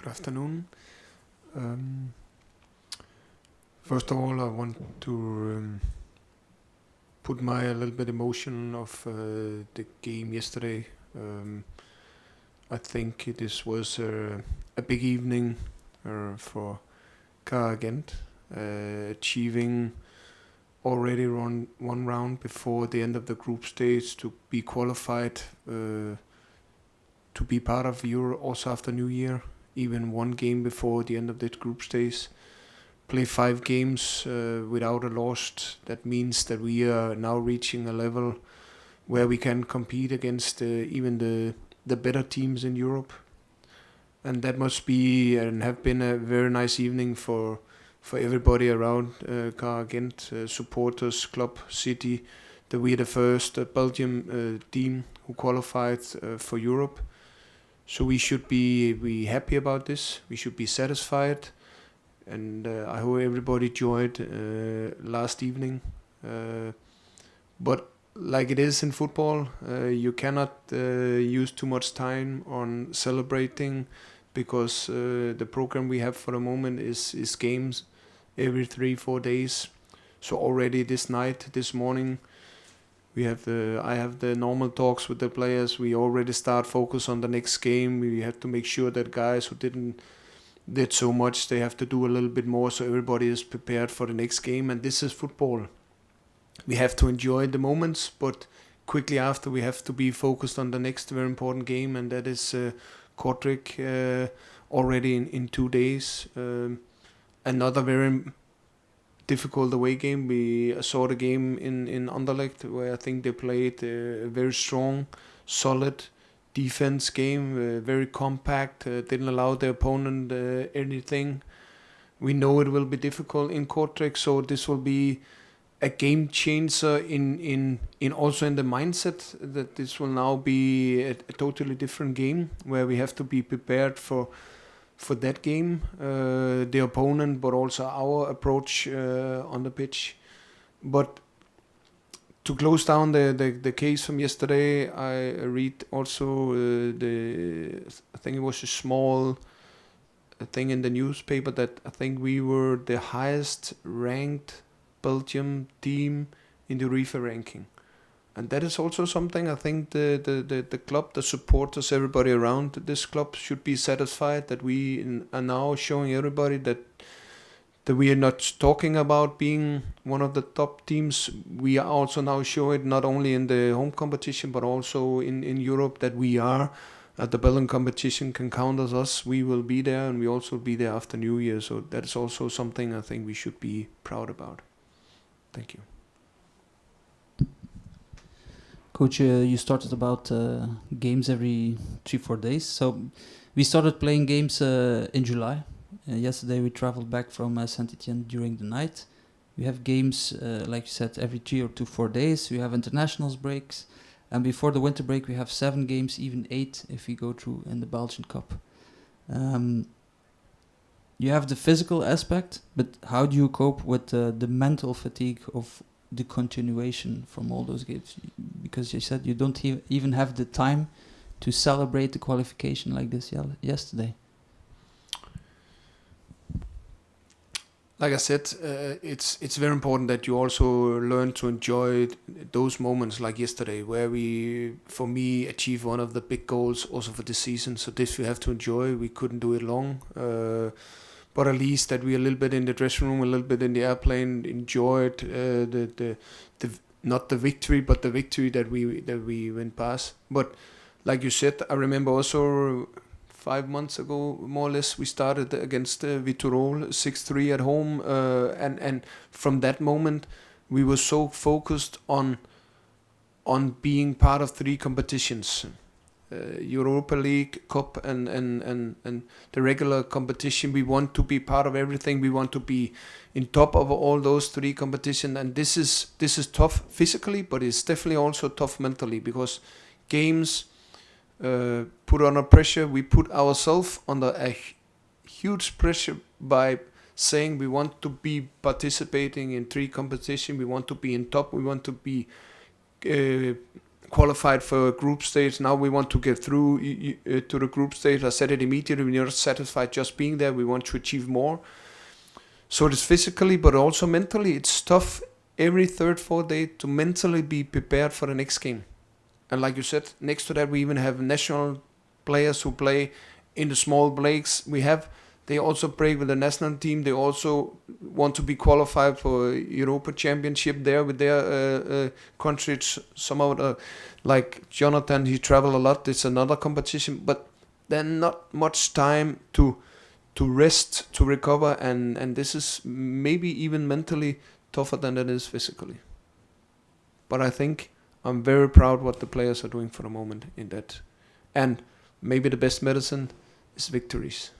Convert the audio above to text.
afternoon. First of all, I want to put my a little bit emotion of the game yesterday. I think this was a big evening for KAA Gent, achieving already one round before the end of the group stage to be qualified to be part of Euro also after New Year, even one game before the end of the group stage. Play 5 games without a loss. That means that we are now reaching a level where we can compete against even the better teams in Europe. And that must be and have been a very nice evening for everybody around KAA Gent, supporters, club, city, that we are the first Belgium team who qualified for Europe. So we should be happy about this. We should be satisfied. And I hope everybody enjoyed last evening. But like it is in football, you cannot use too much time on celebrating because the program we have for the moment is games every 3-4 days. So already this morning, I have the normal talks with the players. We already start focus on the next game. We have to make sure that guys who did so much, they have to do a little bit more so everybody is prepared for the next game. And this is football. We have to enjoy the moments, but quickly after we have to be focused on the next very important game, and that is Kortrijk already in 2 days. Another very difficult away game. We saw the game in Anderlecht where I think they played a very strong, solid defense game, very compact, didn't allow the opponent anything. We know it will be difficult in Kortrijk, so this will be a game changer in also in the mindset that this will now be a totally different game where we have to be prepared for that game, the opponent, but also our approach on the pitch. But to close down the case from yesterday, I read also I think it was a small thing in the newspaper that I think we were the highest ranked Belgium team in the UEFA ranking. And that is also something I think the club, the supporters, everybody around this club should be satisfied that we are now showing everybody that we are not talking about being one of the top teams. We are also now showing not only in the home competition but also in Europe that we are at the Belgian competition can count as us. We will be there and we also will be there after New Year. So that is also something I think we should be proud about. Thank you. Coach, you started about games every 3-4 days. So we started playing games in July. Yesterday we traveled back from Saint-Etienne during the night. We have games, like you said, every 3 or 4 days. We have internationals breaks. And before the winter break we have 7 games, even 8 if we go through in the Belgian Cup. You have the physical aspect, but how do you cope with the mental fatigue of the continuation from all those games? Because you said you don't even have the time to celebrate the qualification like this yesterday. Like I said, it's very important that you also learn to enjoy those moments like yesterday, where we, for me, achieved one of the big goals also for this season. So this we have to enjoy. We couldn't do it long, but at least that we a little bit in the dressing room, a little bit in the airplane, enjoyed the not the victory, but the victory that we went past. But like you said, I remember also 5 months ago, more or less, we started against Vitorol 6-3 at home, and from that moment we were so focused on being part of 3 competitions, Europa League, Cup, and the regular competition. We want to be part of everything. We want to be in top of all those 3 competitions, and this is tough physically, but it's definitely also tough mentally, because games put under pressure. We put ourselves under a huge pressure by saying we want to be participating in 3 competitions. We want to be in top. We want to be qualified for group stage. Now we want to get through to the group stage. I said it immediately. We're not satisfied just being there. We want to achieve more. So it is physically, but also mentally. It's tough every third, fourth day to mentally be prepared for the next game. And like you said, next to that, we even have national players who play in the small breaks we have. They also break with the national team. They also want to be qualified for Europa Championship there with their countries. Some of the, like Jonathan, he travel a lot. It's another competition, but there's not much time to rest, to recover, and this is maybe even mentally tougher than it is physically. But I think I'm very proud what the players are doing for the moment in that. And maybe the best medicine is victories.